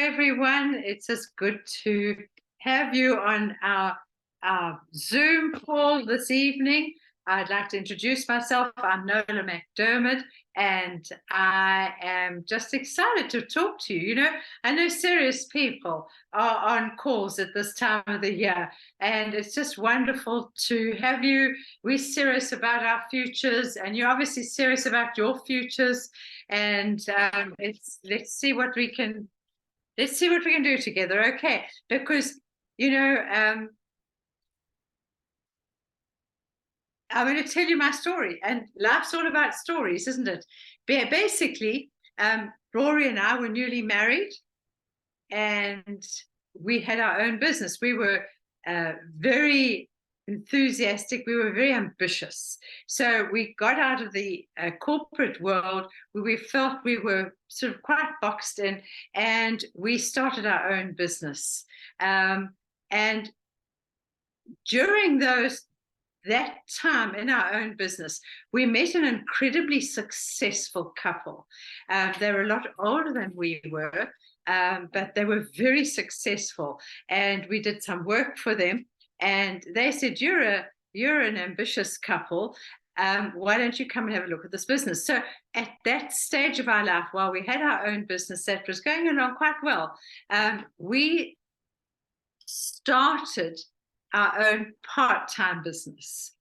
everyone. It's just good to have you on our Zoom call this evening. I'd like to introduce myself. I'm Noela McDermott, and I am just excited to talk to you. I know serious people are on calls at this time of the year, and it's just wonderful to have you. We're serious about our futures, and you're obviously serious about your futures. And let's see what we can do together, okay? Because I'm going to tell you my story, and life's all about stories, isn't it? Basically, Rory and I were newly married, and we had our own business. We were very enthusiastic. We were very ambitious. So we got out of the corporate world where we felt we were sort of quite boxed in, and we started our own business. And during that time in our own business, we met an incredibly successful couple. They were a lot older than we were, but they were very successful, and we did some work for them. And they said, you're an ambitious couple. Why don't you come and have a look at this business? So at that stage of our life, while we had our own business that was going along quite well, we started our own part-time business.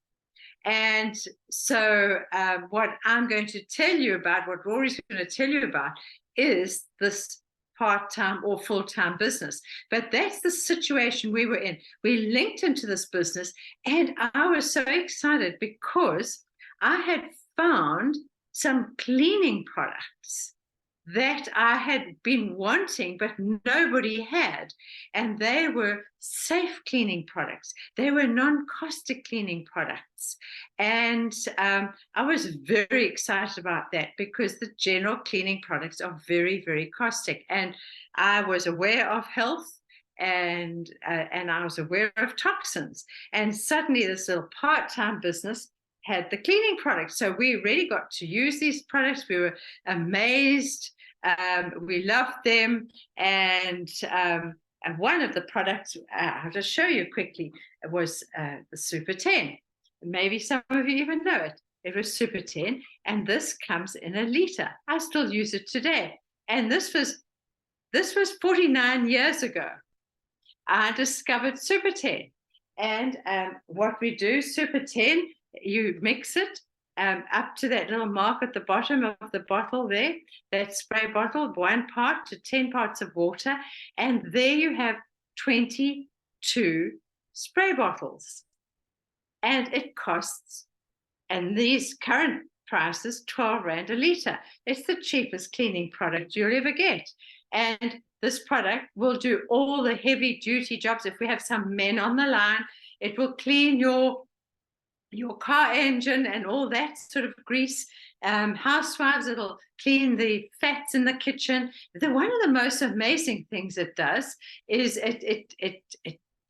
And so what I'm going to tell you about, what Rory's going to tell you about, is this part-time or full-time business. But that's the situation we were in. We linked into this business, and I was so excited because I had found some cleaning products that I had been wanting, but nobody had. And they were safe cleaning products. They were non-caustic cleaning products. And I was very excited about that because the general cleaning products are very, very caustic. And I was aware of health, and I was aware of toxins. And suddenly this little part-time business had the cleaning products. So we really got to use these products. We were amazed. We loved them. And one of the products, I'll just show you quickly, was the Super 10. Maybe some of you even know it. It was Super 10, and this comes in a liter. I still use it today. And this was 49 years ago. I discovered Super 10. And what we do, Super 10, you mix it up to that little mark at the bottom of the bottle there, that spray bottle, 1 part to 10 parts of water, and there you have 22 spray bottles. And it costs, and these current prices, 12 Rand a litre. It's the cheapest cleaning product you'll ever get. And this product will do all the heavy duty jobs. If we have some men on the line, it will clean your car engine and all that sort of grease. Housewives, it'll clean the fats in the kitchen. One of the most amazing things it does is it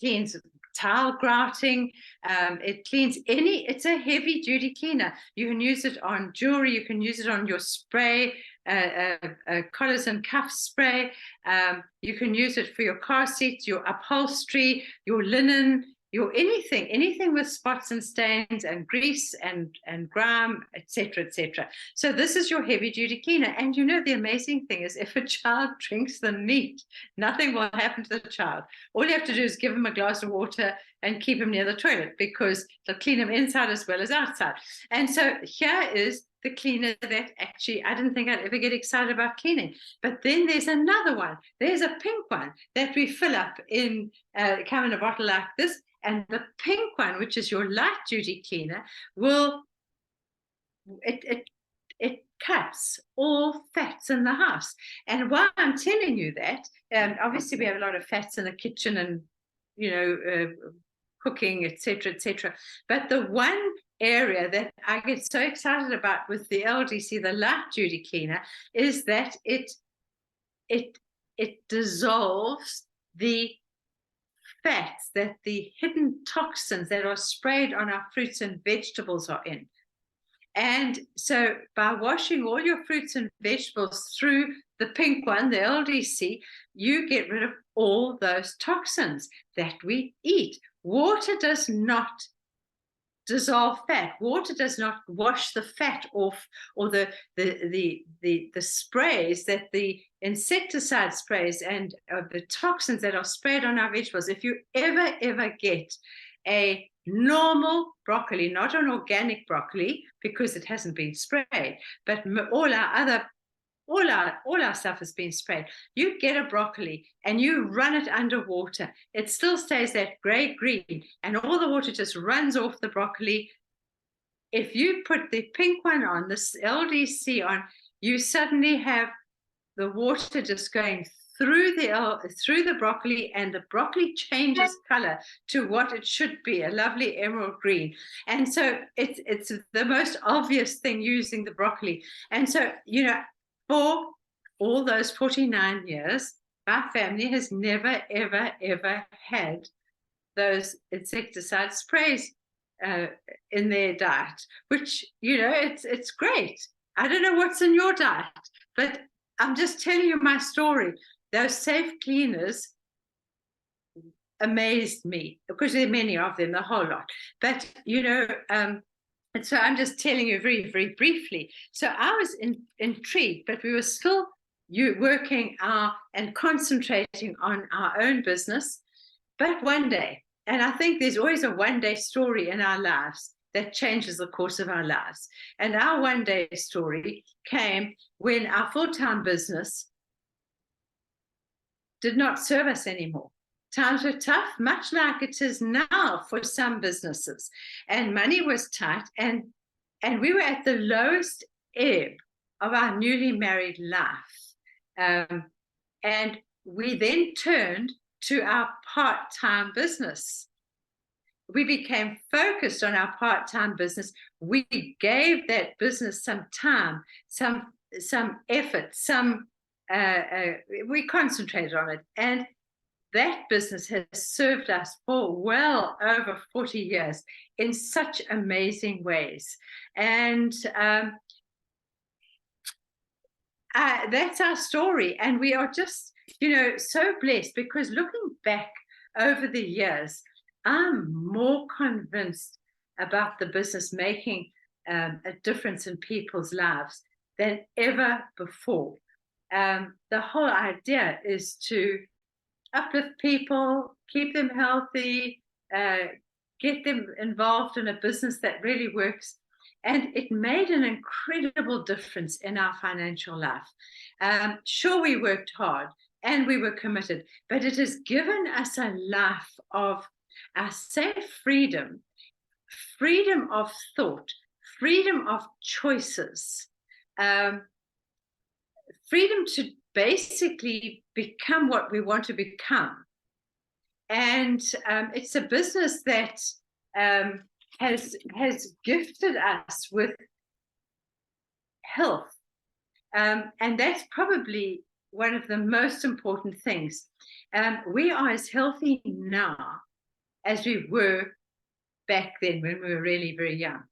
cleans towel grouting. It cleans it's a heavy duty cleaner. You can use it on jewelry. You can use it on your spray, collars and cuffs spray. You can use it for your car seats, your upholstery, your linen, your anything with spots and stains and grease and grime, etc., etc. So this is your heavy duty cleaner. And the amazing thing is, if a child drinks the neat, nothing will happen to the child. All you have to do is give him a glass of water and keep him near the toilet, because they'll clean him inside as well as outside. And so here is the cleaner that actually I didn't think I'd ever get excited about cleaning. But then there's another one. There's a pink one that we fill up in, come in a bottle like this. And the pink one, which is your light duty cleaner, it cuts all fats in the house. And why I'm telling you that, obviously we have a lot of fats in the kitchen and cooking, etc., etc. But the one area that I get so excited about with the LDC, the light duty cleaner, is that it dissolves the fats, that the hidden toxins that are sprayed on our fruits and vegetables are in. And so by washing all your fruits and vegetables through the pink one, the LDC, you get rid of all those toxins that we eat. Water does not dissolve fat. Water does not wash the fat off, or the sprays, that the insecticide sprays and the toxins that are sprayed on our vegetables. If you ever get a normal broccoli, not an organic broccoli, because it hasn't been sprayed, but all our stuff has been sprayed. You get a broccoli and you run it under water. It still stays that gray green, and all the water just runs off the broccoli. If you put the pink one on, this LDC on, you suddenly have the water just going through the broccoli, and the broccoli changes color to what it should be, a lovely emerald green. And so it's the most obvious thing, using the broccoli. And so, for all those 49 years, my family has never, ever had those insecticide sprays in their diet, which, it's great. I don't know what's in your diet, but I'm just telling you my story. Those safe cleaners amazed me, because there are many of them, a whole lot. But, and so I'm just telling you very, very briefly. So I was intrigued, but we were still working and concentrating on our own business. But one day, and I think there's always a one-day story in our lives that changes the course of our lives. And our one-day story came when our full-time business did not serve us anymore. Times were tough, much like it is now for some businesses, and money was tight, and we were at the lowest ebb of our newly married life. And we then turned to our part-time business. We became focused on our part-time business. We gave that business some time, some effort, we concentrated on it, and that business has served us for well over 40 years in such amazing ways. And that's our story. And we are just, so blessed, because looking back over the years, I'm more convinced about the business making a difference in people's lives than ever before. The whole idea is to uplift people, keep them healthy, get them involved in a business that really works. And it made an incredible difference in our financial life. Sure, we worked hard and we were committed, but it has given us a life of, I say, freedom of thought, freedom of choices, freedom to basically become what we want to become. And it's a business that has gifted us with health. And that's probably one of the most important things. We are as healthy now as we were back then when we were really very young.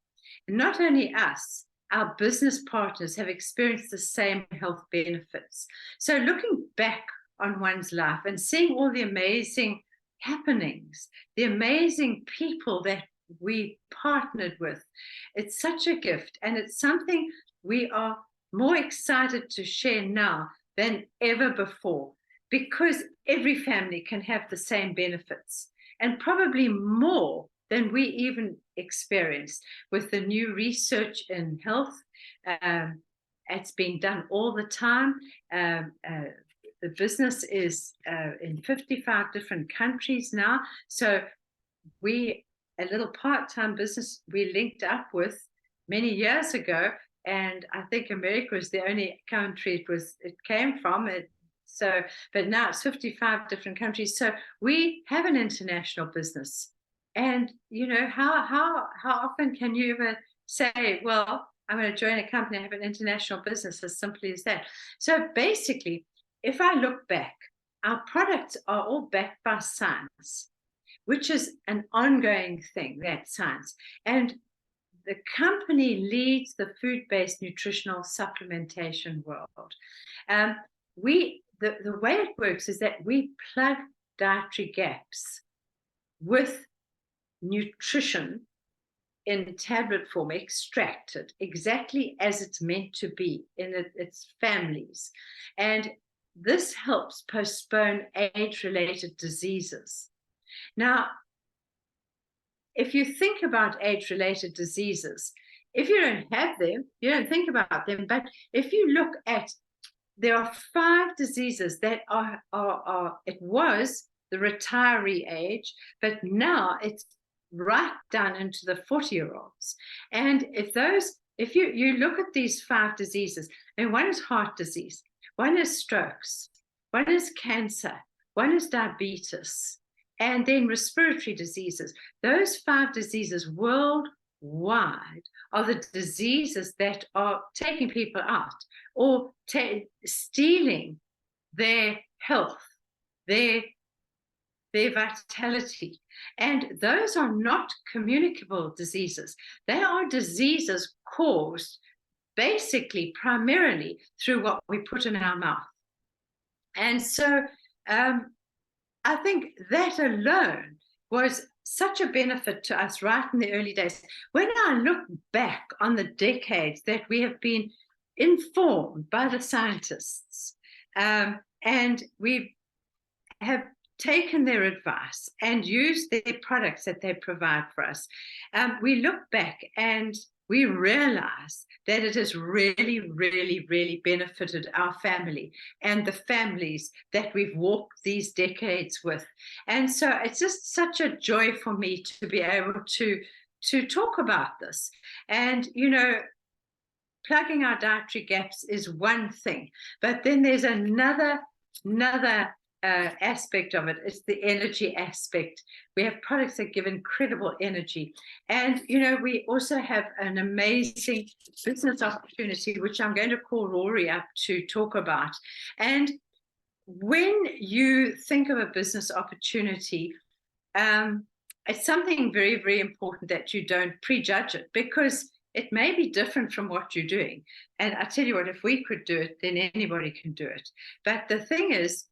And not only us, our business partners have experienced the same health benefits. So looking back on one's life and seeing all the amazing happenings, the amazing people that we partnered with, it's such a gift. And it's something we are more excited to share now than ever before, because every family can have the same benefits, and probably more than we even experienced with the new research in health. It's being done all the time. The business is in 55 different countries now. So a little part-time business we linked up with many years ago, and I think America was the only country it came from. But now it's 55 different countries. So we have an international business. And how often can you ever say, well, I'm going to join a company and have an international business, as simply as that? So basically, if I look back, our products are all backed by science, which is an ongoing thing, that science. And the company leads the food-based nutritional supplementation world. the way it works is that we plug dietary gaps with nutrition in tablet form, extracted exactly as it's meant to be in its families. And this helps postpone age-related diseases. Now, if you think about age-related diseases, if you don't have them, you don't think about them. But if you look at, there are 5 diseases that it was the retiree age, but now it's right down into the 40-year-olds. And if you look at these 5 diseases, and one is heart disease, one is strokes, one is cancer, one is diabetes, and then respiratory diseases. Those 5 diseases worldwide are the diseases that are taking people out or stealing their health, their vitality. And those are not communicable diseases. They are diseases caused basically primarily through what we put in our mouth. And so I think that alone was such a benefit to us right in the early days. When I look back on the decades that we have been informed by the scientists, and we have taken their advice and used their products that they provide for us, we look back and we realize that it has really, really, really benefited our family and the families that we've walked these decades with. And so it's just such a joy for me to be able to talk about this. And, you know, plugging our dietary gaps is one thing, but then there's another aspect of it. It's the energy aspect. We have products that give incredible energy. And, you know, we also have an amazing business opportunity, which I'm going to call Rory up to talk about. And when you think of a business opportunity, it's something very, very important that you don't prejudge it, because it may be different from what you're doing. And I tell you what, if we could do it, then anybody can do it. But the thing is,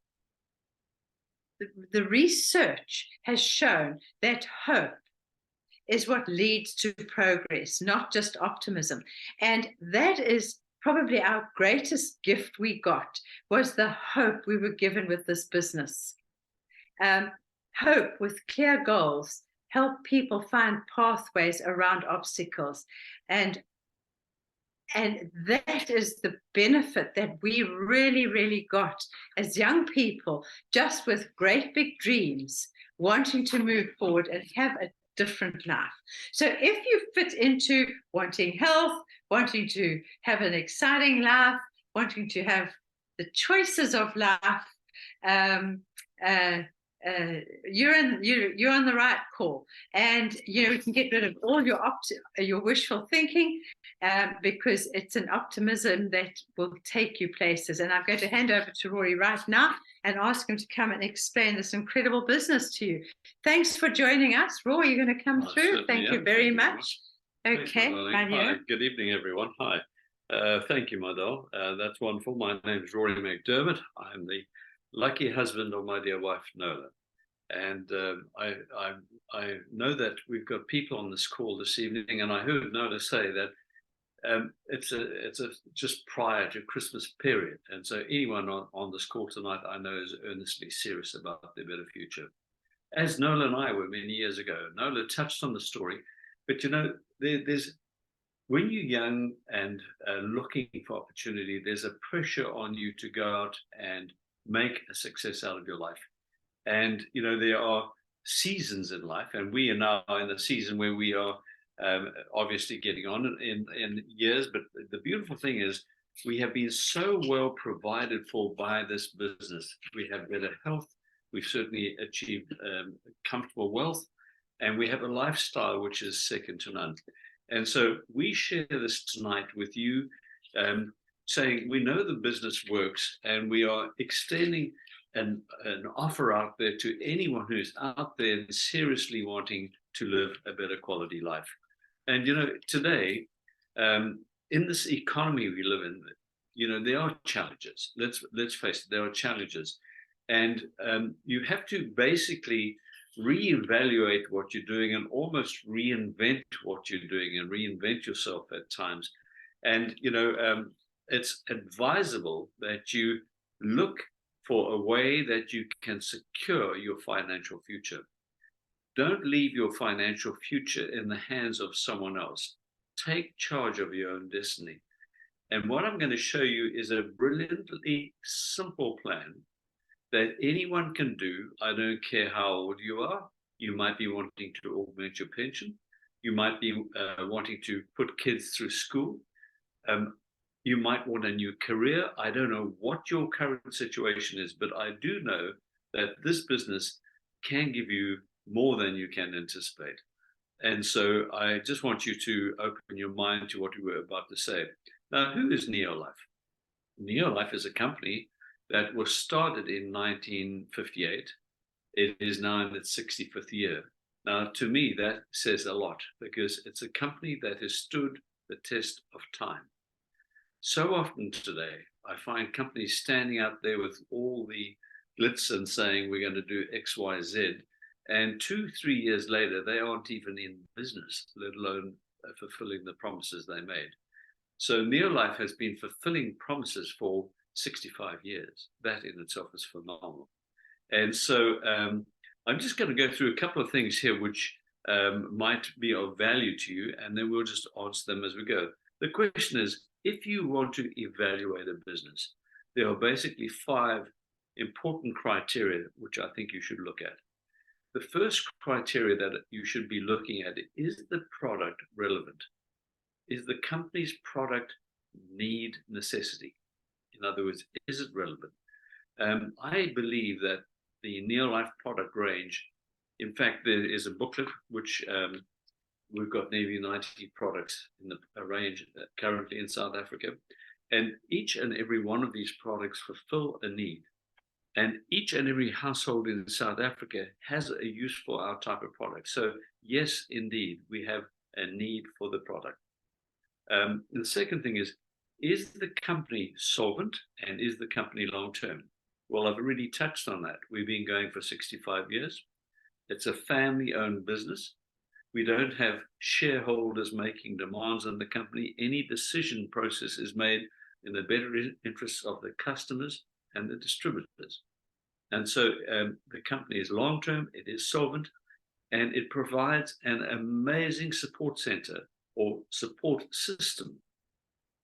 the research has shown that hope is what leads to progress, not just optimism. And that is probably our greatest gift we got, was the hope we were given with this business. Hope with clear goals, help people find pathways around obstacles. And that is the benefit that we really, really got as young people, just with great big dreams, wanting to move forward and have a different life. So if you fit into wanting health, wanting to have an exciting life, wanting to have the choices of life, you're on the right call. And you know, we can get rid of all your wishful thinking, because it's an optimism that will take you places. And I'm going to hand over to Rory right now and ask him to come and explain this incredible business to you. Thanks for joining us. Rory, you're going to come through. Thank you very much. Okay, right here. Hi, good evening, everyone. Hi. Thank you, Madel. That's wonderful. My name is Rory McDermott. I'm the lucky husband of my dear wife, Noela. And I know that we've got people on this call this evening, and I heard Noela say that it's just prior to Christmas period. And so anyone on this call tonight, I know, is earnestly serious about their better future. As Noela and I were many years ago. Noela touched on the story, but you know, there's when you're young and looking for opportunity, there's a pressure on you to go out and make a success out of your life. And you know, there are seasons in life, and we are now in the season where we are obviously getting on in years. But the beautiful thing is, we have been so well provided for by this business. We have better health. We've certainly achieved comfortable wealth, and we have a lifestyle which is second to none. And so we share this tonight with you, saying we know the business works, and we are extending an offer out there to anyone who's out there and seriously wanting to live a better quality life. And you know, today, in this economy we live in, there are challenges. Let's face it, there are challenges, and you have to basically reevaluate what you're doing and almost reinvent what you're doing and reinvent yourself at times. And it's advisable that you look for a way that you can secure your financial future. Don't leave your financial future in the hands of someone else. Take charge of your own destiny. And what I'm going to show you is a brilliantly simple plan that anyone can do. I don't care how old you are. You might be wanting to augment your pension. You might be wanting to put kids through school. You might want a new career. I don't know what your current situation is, but I do know that this business can give you more than you can anticipate. And so I just want you to open your mind to what we were about to say. Now, who is Neolife? Neolife is a company that was started in 1958. It is now in its 65th year. Now, to me, that says a lot because it's a company that has stood the test of time. So often today, I find companies standing out there with all the glitz and saying, we're going to do X, Y, Z. And 2-3 years later, they aren't even in business, let alone fulfilling the promises they made. So Neolife has been fulfilling promises for 65 years. That in itself is phenomenal. And so I'm just going to go through a couple of things here which might be of value to you, and then we'll just answer them as we go. The question is, if you want to evaluate a business, there are basically 5 important criteria which I think you should look at. The first criteria that you should be looking at is the product relevant? Is the company's product need necessity? In other words, is it relevant? I believe that the Neolife product range, in fact, there is a booklet which we've got nearly 90 products in the range currently in South Africa, and each and every one of these products fulfill a need. And each and every household in South Africa has a use for our type of product. So yes, indeed, we have a need for the product. The second thing is the company solvent and is the company long-term? Well, I've already touched on that. We've been going for 65 years. It's a family-owned business. We don't have shareholders making demands on the company. Any decision process is made in the better interests of the customers and the distributors. And so the company is long-term, it is solvent, and it provides an amazing support center or support system.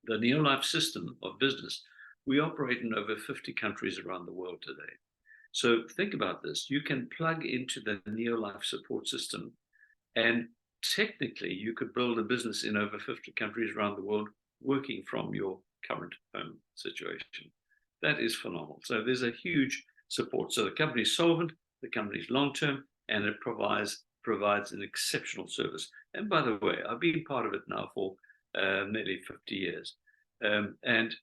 The Neolife system of business, we operate in over 50 countries around the world today. So think about this. You can plug into the Neolife support system, and technically you could build a business in over 50 countries around the world working from your current home situation. That is phenomenal. So there's a huge support. So the company is solvent, the company is long-term, and it provides an exceptional service. And by the way, I've been part of it now for nearly 50 years. And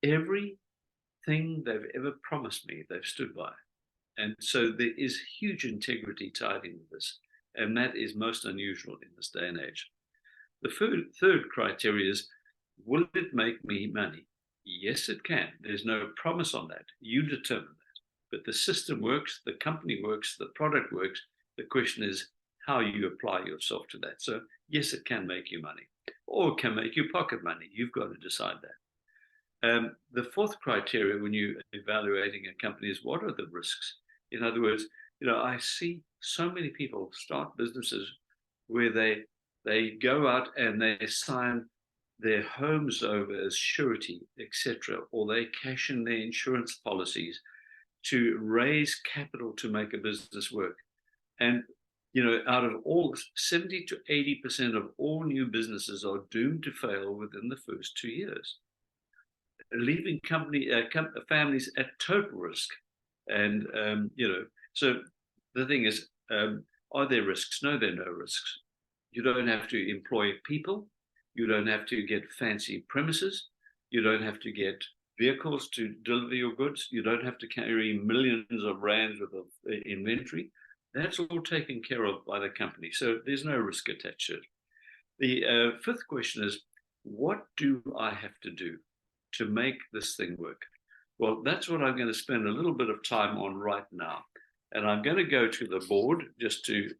everything they've ever promised me, they've stood by. And so there is huge integrity tied into this. And that is most unusual in this day and age. The third criteria is, will it make me money? Yes, it can. There's no promise on that. You determine that. But the system works, the company works, the product works. The question is how you apply yourself to that. So yes, it can make you money, or it can make you pocket money. You've got to decide that. The fourth criteria when you're evaluating a company is, what are the risks? In other words, I see so many people start businesses where they go out and they sign their homes over as surety, etc., or they cash in their insurance policies to raise capital to make a business work. And out of all 70 to 80% of all new businesses are doomed to fail within the first 2 years, leaving families at total risk. And so the thing is, are there risks? No, there are no risks. You don't have to employ people. You don't have to get fancy premises. You don't have to get vehicles to deliver your goods. You don't have to carry millions of rands worth of inventory. That's all taken care of by the company. So there's no risk attached to it. The fifth question is, what do I have to do? to make this thing work? Well, that's what I'm going to spend a little bit of time on right now. And I'm going to go to the board just to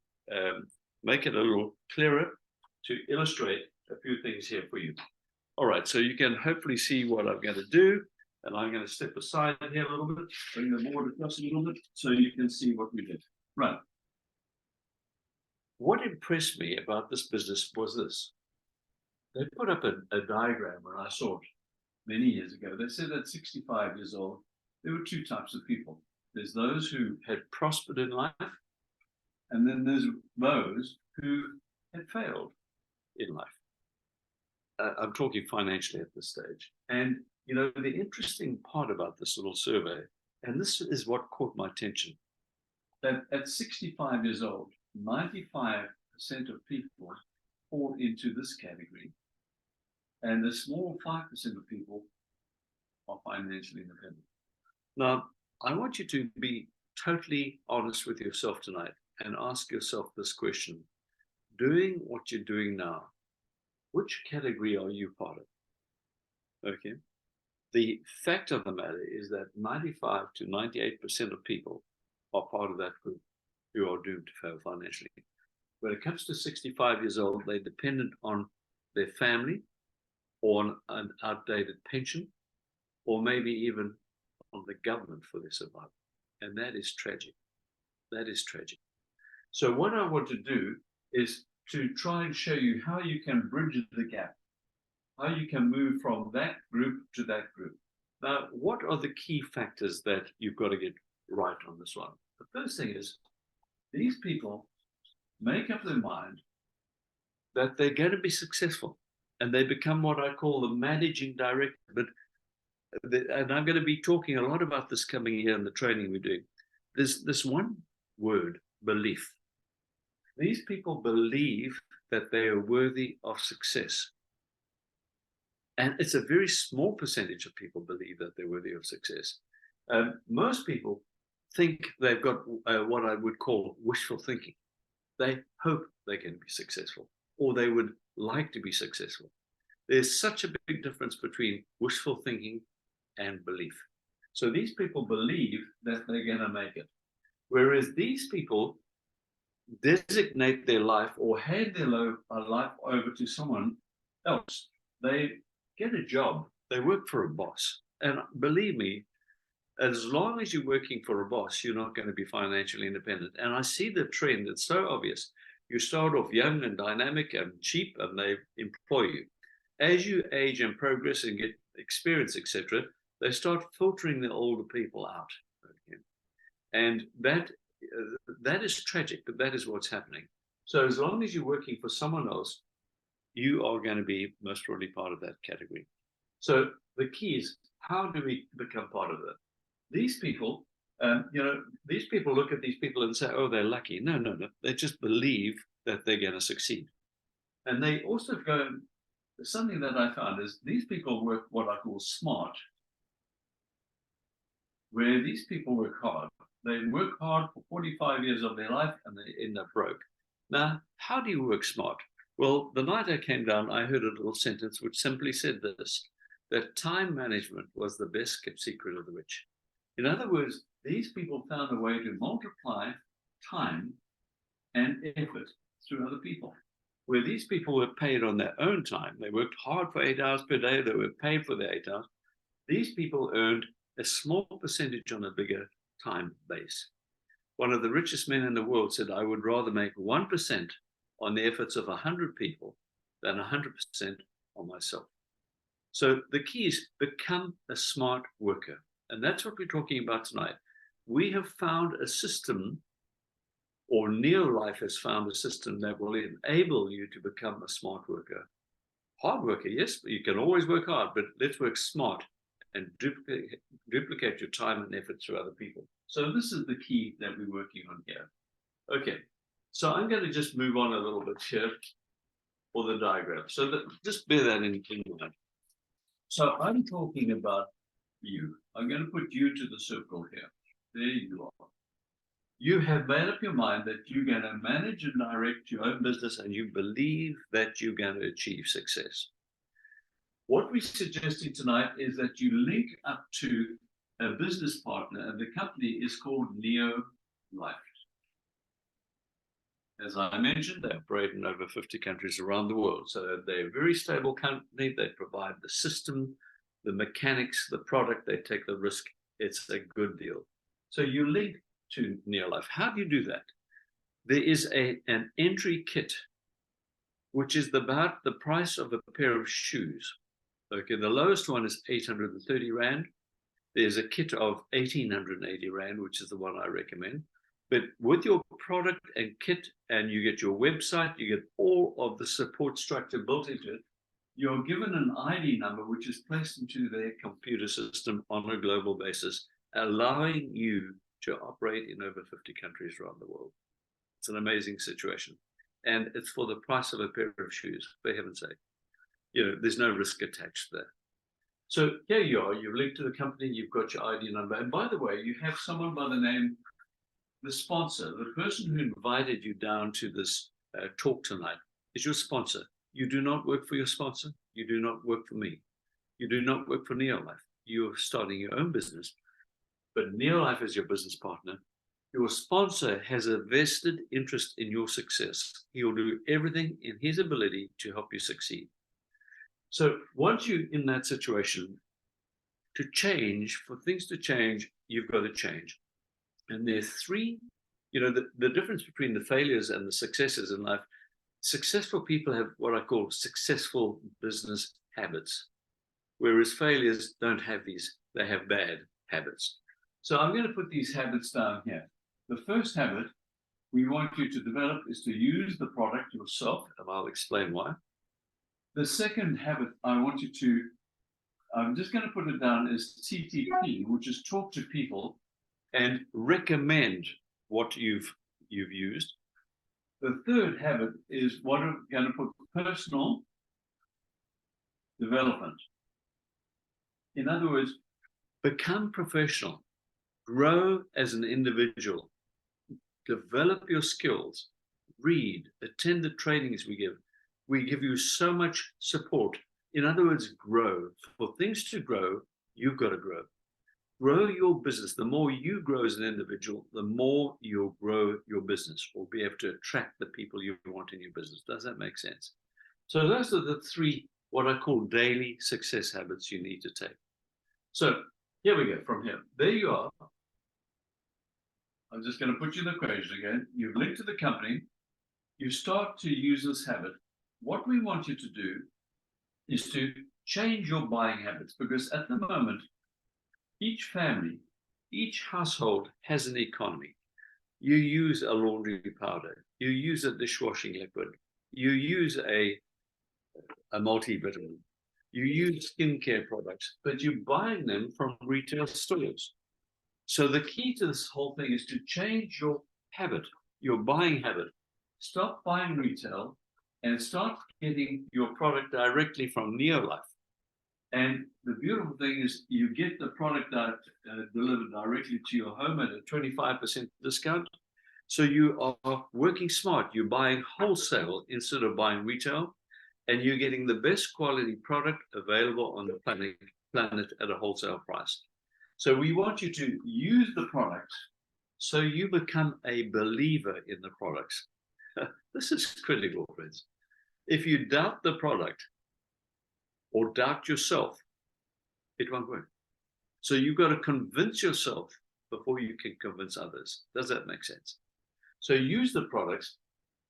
make it a little clearer, to illustrate a few things here for you. All right, so you can hopefully see what I'm going to do. And I'm going to step aside here a little bit, bring the board across a little bit, so you can see what we did. Right. What impressed me about this business was this. They put up a diagram when I saw it many years ago. They said at 65 years old, there were two types of people. There's those who had prospered in life, and then there's those who had failed in life. I'm talking financially at this stage. And, you know, the interesting part about this little survey, and this is what caught my attention, that at 65 years old, 95% of people fall into this category, and a small 5% of people are financially independent. Now, I want you to be totally honest with yourself tonight and ask yourself this question. Doing what you're doing now, which category are you part of? Okay. The fact of the matter is that 95 to 98% of people are part of that group who are doomed to fail financially. When it comes to 65 years old, they're dependent on their family, or on an outdated pension, or maybe even on the government for their survival. And that is tragic. That is tragic. So what I want to do is to try and show you how you can bridge the gap, how you can move from that group to that group. Now, what are the key factors that you've got to get right on this one? The first thing is, these people make up their mind that they're going to be successful, and they become what I call the managing director. And I'm going to be talking a lot about this coming here in the training we're doing. There's this one word, belief. These people believe that they are worthy of success. And it's a very small percentage of people believe that they're worthy of success. Most people think they've got what I would call wishful thinking. They hope they can be successful, or they would like to be successful. There's such a big difference between wishful thinking and belief. So these people believe that they're going to make it. Whereas these people designate their life or hand their life over to someone else. They get a job. They work for a boss. And believe me, as long as you're working for a boss, you're not going to be financially independent. And I see the trend. It's so obvious. You start off young and dynamic and cheap, and they employ you. As you age and progress and get experience, etc., they start filtering the older people out. Okay? And that is tragic, but that is what's happening. So as long as you're working for someone else, you are going to be most probably part of that category. So the key is, how do we become part of that? These people, these people look at these people and say, oh, they're lucky. No, no, no. They just believe that they're going to succeed. And they also go, something that I found is these people work what I call smart, where these people work hard. They work hard for 45 years of their life and they end up broke. Now, how do you work smart? Well, the night I came down, I heard a little sentence which simply said this, that time management was the best kept secret of the rich. In other words, these people found a way to multiply time and effort through other people. Where these people were paid on their own time, they worked hard for 8 hours per day, they were paid for their 8 hours. These people earned a small percentage on a bigger time base. One of the richest men in the world said, I would rather make 1% on the efforts of 100 people than 100% on myself. So the key is become a smart worker. And that's what we're talking about tonight. We have found a system, or Neo-Life has found a system that will enable you to become a smart worker. Hard worker, yes, but you can always work hard, but let's work smart and duplicate your time and effort through other people. So this is the key that we're working on here. Okay, so I'm going to just move on a little bit here for the diagram. So just bear that in mind. So I'm talking about you. I'm going to put you to the circle here. There you are. You have made up your mind that you're going to manage and direct your own business, and you believe that you're going to achieve success. What we're suggesting tonight is that you link up to a business partner, and the company is called Neo Life. As I mentioned, they operate in over 50 countries around the world. So they're a very stable company. They provide the system, the mechanics, the product. They take the risk. It's a good deal. So you link to Neolife. How do you do that? There is an entry kit, which is about the price of a pair of shoes. Okay, the lowest one is 830 Rand. There's a kit of 1880 Rand, which is the one I recommend. But with your product and kit, and you get your website, you get all of the support structure built into it, you're given an ID number, which is placed into their computer system on a global basis, allowing you to operate in over 50 countries around the world. It's an amazing situation. And it's for the price of a pair of shoes, for heaven's sake. You know, there's no risk attached there. So here you are, you've linked to the company, you've got your ID number. And by the way, you have someone by the name, the sponsor, the person who invited you down to this talk tonight is your sponsor. You do not work for your sponsor. You do not work for me. You do not work for Neolife. You're starting your own business, but Neolife is your business partner. Your sponsor has a vested interest in your success. He will do everything in his ability to help you succeed. So once you're in that situation, to change, for things to change, you've got to change. And there are three, you know, the difference between the failures and the successes in life. Successful people have what I call successful business habits, whereas failures don't have these, they have bad habits. So I'm going to put these habits down here. The first habit we want you to develop is to use the product yourself, and I'll explain why. The second habit I want you to, I'm just going to put it down as TTP, which is talk to people and recommend what you've used. The third habit is what I'm going to put personal development. In other words, become professional, grow as an individual, develop your skills, read, attend the trainings we give. We give you so much support. In other words, grow. For things to grow, you've got to grow. Grow your business. The more you grow as an individual, the more you'll grow your business or be able to attract the people you want in your business. Does that make sense? So those are the three, what I call daily success habits you need to take. So here we go from here. There you are. I'm just going to put you in the equation again. You've linked to the company. You start to use this habit. What we want you to do is to change your buying habits, because at the moment, each family, each household has an economy. You use a laundry powder, you use a dishwashing liquid, you use a multivitamin, you use skincare products, but you're buying them from retail stores. So the key to this whole thing is to change your habit, your buying habit. Stop buying retail and start getting your product directly from Neolife. And the beautiful thing is you get the product delivered directly to your home at a 25% discount. So you are working smart. You're buying wholesale instead of buying retail, and you're getting the best quality product available on the planet at a wholesale price. So we want you to use the products so you become a believer in the products. This is critical, friends. If you doubt the product, or doubt yourself, it won't work. So you've got to convince yourself before you can convince others. Does that make sense? So use the products,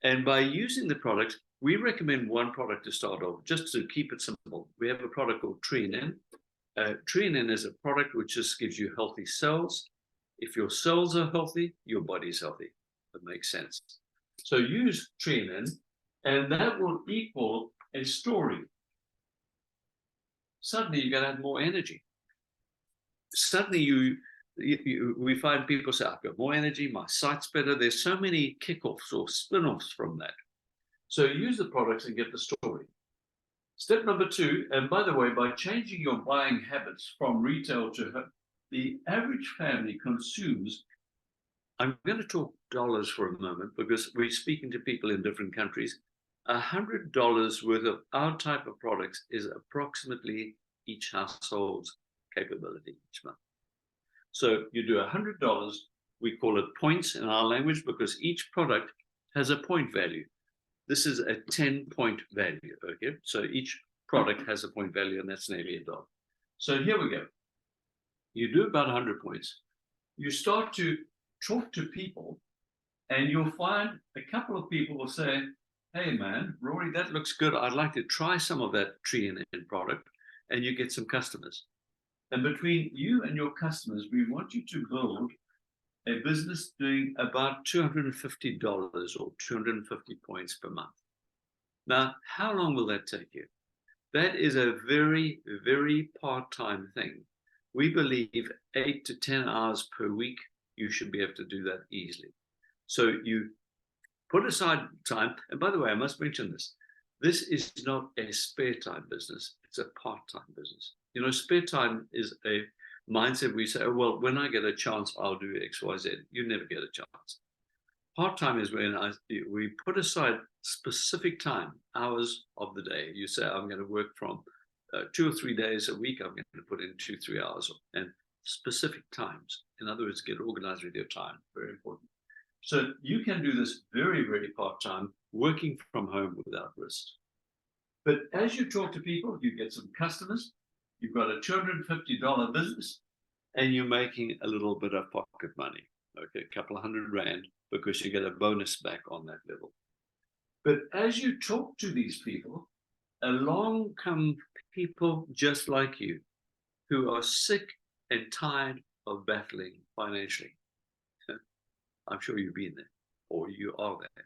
and by using the products, we recommend one product to start off, just to keep it simple. We have a product called Treanin. Treanin is a product which just gives you healthy cells. If your cells are healthy, your body's healthy. That makes sense. So use Treanin, and that will equal a story. Suddenly you're going to have more energy. Suddenly we find people say, I've got more energy, my sight's better. There's so many kickoffs or spin-offs from that. So use the products and get the story. Step number 2, and by the way, by changing your buying habits from retail to the average family consumes, I'm going to talk dollars for a moment because we're speaking to people in different countries. $100 worth of our type of products is approximately each household's capability each month. So you do $100, we call it points in our language because each product has a point value. This is a 10-point value, okay? So each product has a point value, and that's nearly $1. So here we go. You do about 100 points. You start to talk to people, and you'll find a couple of people will say, hey man, Rory, that looks good. I'd like to try some of that tree and product, and you get some customers. And between you and your customers, we want you to build a business doing about $250 or 250 points per month. Now, how long will that take you? That is a very, very part-time thing. We believe 8 to 10 hours per week, you should be able to do that easily. So you put aside time. And by the way, I must mention this. This is not a spare time business. It's a part-time business. You know, spare time is a mindset we say, oh, well, when I get a chance, I'll do X, Y, Z. You never get a chance. Part-time is when we put aside specific time, hours of the day. You say, I'm going to work from 2 or 3 days a week. I'm going to put in 2-3 hours and specific times. In other words, get organized with your time. Very important. So you can do this very, very part-time, working from home without risk. But as you talk to people, you get some customers, you've got a $250 business, and you're making a little bit of pocket money, okay, a couple of $100 because you get a bonus back on that level. But as you talk to these people, along come people just like you who are sick and tired of battling financially. I'm sure you've been there, or you are there.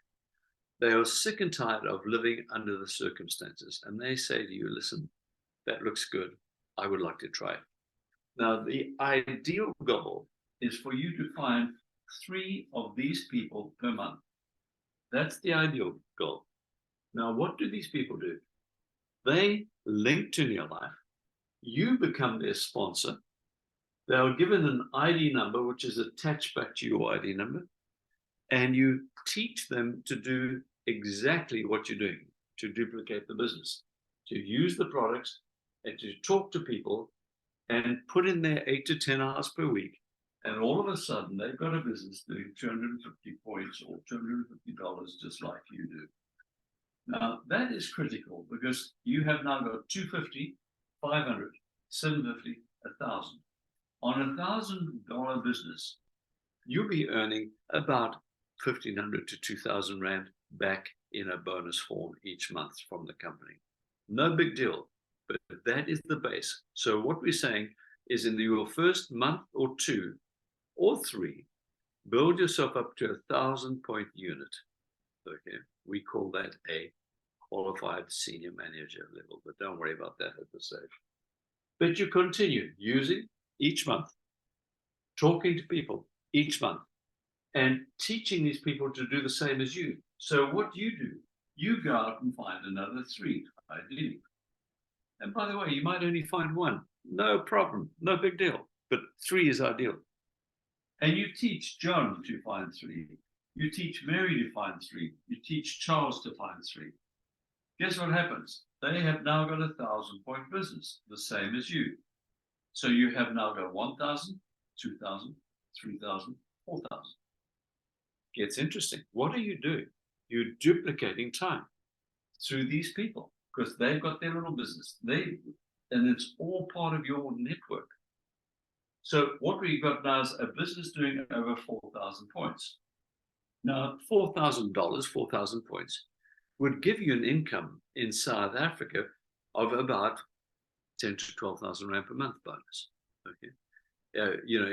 They are sick and tired of living under the circumstances, and they say to you, listen, that looks good. I would like to try it. Now, the ideal goal is for you to find 3 of these people per month. That's the ideal goal. Now, what do these people do? They link to Neolife. You become their sponsor. They are given an ID number, which is attached back to your ID number. And you teach them to do exactly what you're doing, to duplicate the business, to use the products and to talk to people and put in their 8 to 10 hours per week. And all of a sudden, they've got a business doing 250 points or $250 just like you do. Now, that is critical because you have now got 250, 500, 750, 1,000. On $1,000 business, you'll be earning about 1,500 to 2,000 Rand back in a bonus form each month from the company. No big deal, but that is the base. So what we're saying is in your first month or 2 or 3, build yourself up to 1,000-point unit. Okay, we call that a qualified senior manager level, but don't worry about that at this stage. But you continue using each month, talking to people each month, and teaching these people to do the same as you. So what you do, you go out and find another 3, ideally. And by the way, you might only find 1. No problem, no big deal. But 3 is ideal. And you teach John to find 3. You teach Mary to find 3. You teach Charles to find 3. Guess what happens? They have now got a 1,000-point business, the same as you. So you have now got 1,000, 2,000, 3,000, 4,000. Gets interesting. What are you doing? You're duplicating time through these people because they've got their little business. And it's all part of your network. So what we've got now is a business doing over 4,000 points. Now, $4,000, 4,000 points, would give you an income in South Africa of about 10 to 12,000 Rand per month bonus. Okay. You know,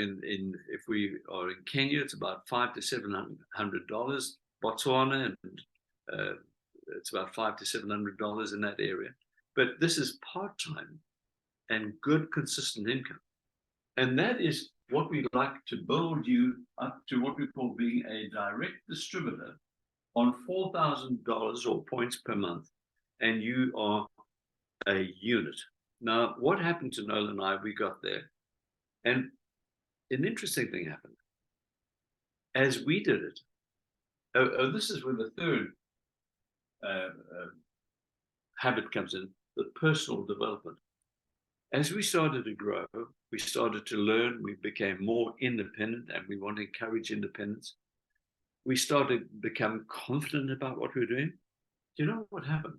if we are in Kenya, it's about $500 to $700. Botswana, and it's about $500 to $700 in that area. But this is part-time and good, consistent income. And that is what we like to build you up to what we call being a direct distributor on $4,000 or points per month, and you are a unit. Now, what happened to Noela and I, we got there, and an interesting thing happened. As we did it, this is where the third habit comes in, the personal development. As we started to grow, we started to learn, we became more independent, and we want to encourage independence. We started to become confident about what we were doing. Do you know what happened?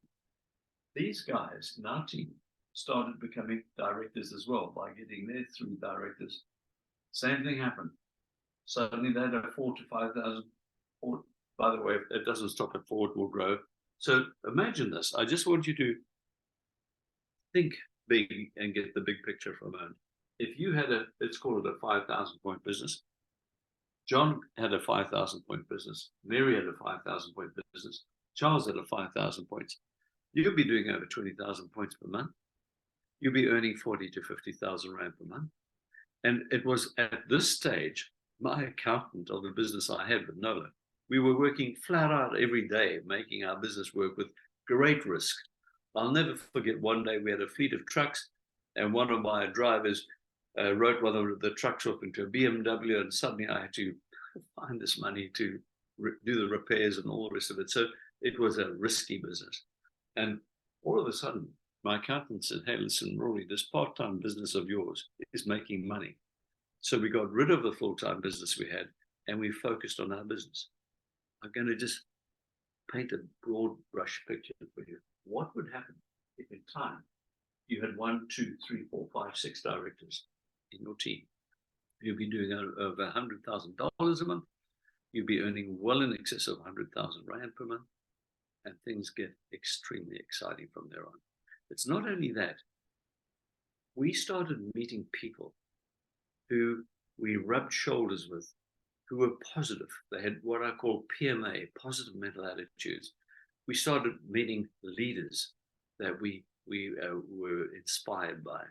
These guys in our team started becoming directors as well by getting their 3 directors. Same thing happened. Suddenly they had a 4,000 to 5,000. By the way, it doesn't stop at 4, it will grow. So imagine this. I just want you to think big and get the big picture for a moment. If you had let's call it a 5,000 point business. John had a 5,000 point business. Mary had a 5,000 point business. Charles had a 5,000 points. You'll be doing over 20,000 points per month. You'll be earning 40 to 50,000 Rand per month. And it was at this stage, my accountant of the business I had with Noela, we were working flat out every day, making our business work with great risk. I'll never forget one day we had a fleet of trucks, and one of my drivers wrote one of the trucks up into a BMW, and suddenly I had to find this money to do the repairs and all the rest of it. So it was a risky business. And all of a sudden, my accountant said, hey, listen, Rory, this part-time business of yours is making money. So we got rid of the full-time business we had, and we focused on our business. I'm going to just paint a broad brush picture for you. What would happen if in time you had 1, 2, 3, 4, 5, 6 directors in your team? You'd be doing over $100,000 a month. You'd be earning well in excess of 100,000 Rand per month. And things get extremely exciting from there on. It's not only that. We started meeting people who we rubbed shoulders with, who were positive. They had what I call PMA, positive mental attitudes. We started meeting leaders that we were inspired by.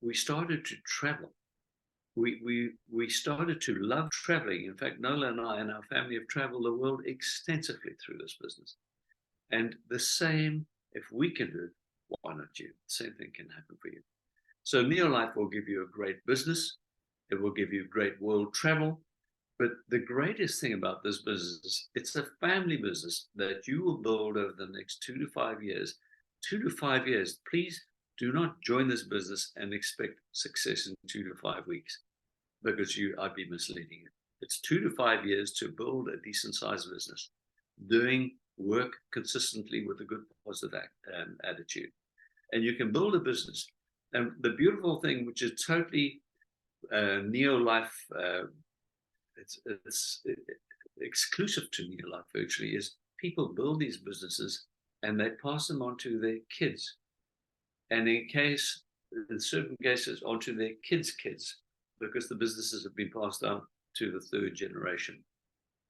We started to travel. We started to love traveling. In fact, Noela and I and our family have traveled the world extensively through this business. And the same, if we can do it, why not you? The same thing can happen for you. So Neolife will give you a great business. It will give you great world travel. But the greatest thing about this business, it's a family business that you will build over the next 2 to 5 years. 2 to 5 years. Please do not join this business and expect success in 2 to 5 weeks, because I'd be misleading you. It's 2 to 5 years to build a decent sized business, doing work consistently with a good positive attitude. And you can build a business. And the beautiful thing, which is totally Neolife, it's exclusive to Neolife virtually, is people build these businesses and they pass them on to their kids. And in certain cases, onto their kids' kids, because the businesses have been passed down to the 3rd generation.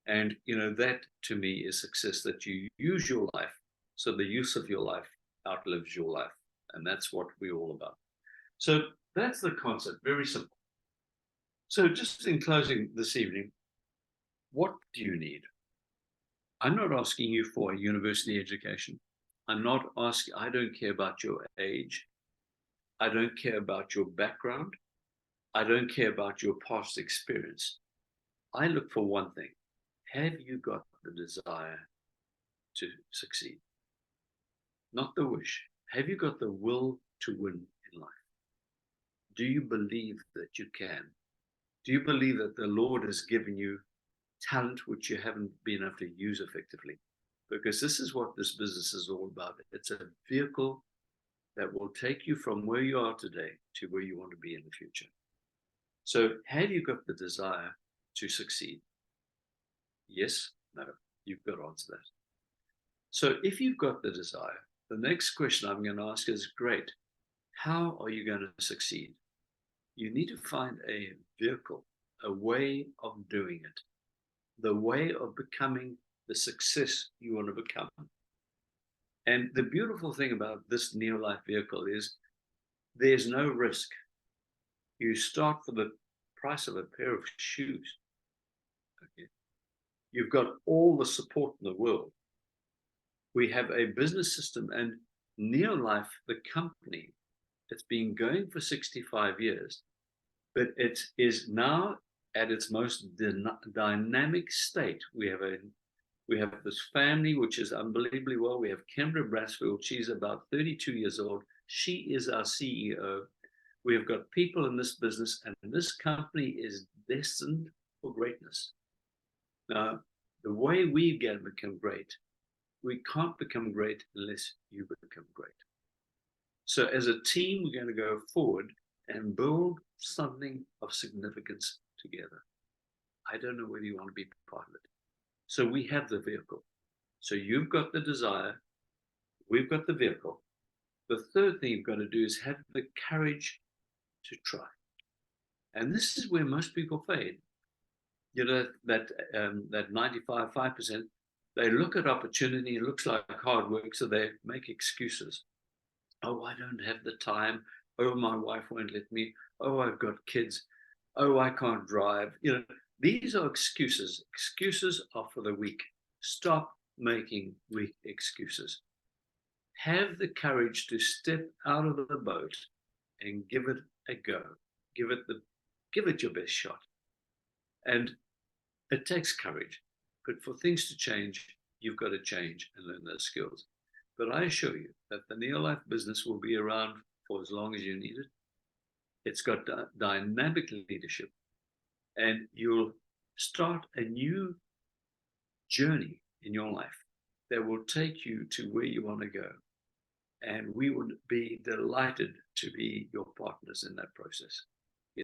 And, that to me is success, that you use your life so the use of your life outlives your life. And that's what we're all about. So that's the concept, very simple. So just in closing this evening, what do you need? I'm not asking you for a university education. I don't care about your age. I don't care about your background. I don't care about your past experience. I look for one thing. Have you got the desire to succeed? Not the wish. Have you got the will to win in life? Do you believe that you can? Do you believe that the Lord has given you talent which you haven't been able to use effectively? Because this is what this business is all about. It's a vehicle that will take you from where you are today to where you want to be in the future. So have you got the desire to succeed? Yes, no, you've got to answer that. So if you've got the desire, the next question I'm going to ask is, great, how are you going to succeed? You need to find a vehicle, a way of doing it, the way of becoming the success you want to become. And the beautiful thing about this Neolife vehicle is there's no risk. You start for the price of a pair of shoes. Okay. You've got all the support in the world. We have a business system, and Neolife, the company, it's been going for 65 years, but it is now at its most dynamic state. We have a We have this family, which is unbelievably well. We have Kendra Brassfield. She's about 32 years old. She is our CEO. We have got people in this business, and this company is destined for greatness. Now, the way we can become great, we can't become great unless you become great. So as a team, we're going to go forward and build something of significance together. I don't know whether you want to be part of it. So we have the vehicle. So you've got the desire, we've got the vehicle. The third thing you've got to do is have the courage to try. And this is where most people fade. You know, that 95%, they look at opportunity, it looks like hard work, so they make excuses. Oh, I don't have the time. Oh, my wife won't let me. Oh, I've got kids. Oh, I can't drive. You know, these are excuses. Excuses are for the weak. Stop making weak excuses. Have the courage to step out of the boat and give it a go. Give it your best shot. And it takes courage. But for things to change, you've got to change and learn those skills. But I assure you that the Neolife business will be around for as long as you need it. It's got dynamic leadership, and you'll start a new journey in your life that will take you to where you want to go. And we would be delighted to be your partners in that process.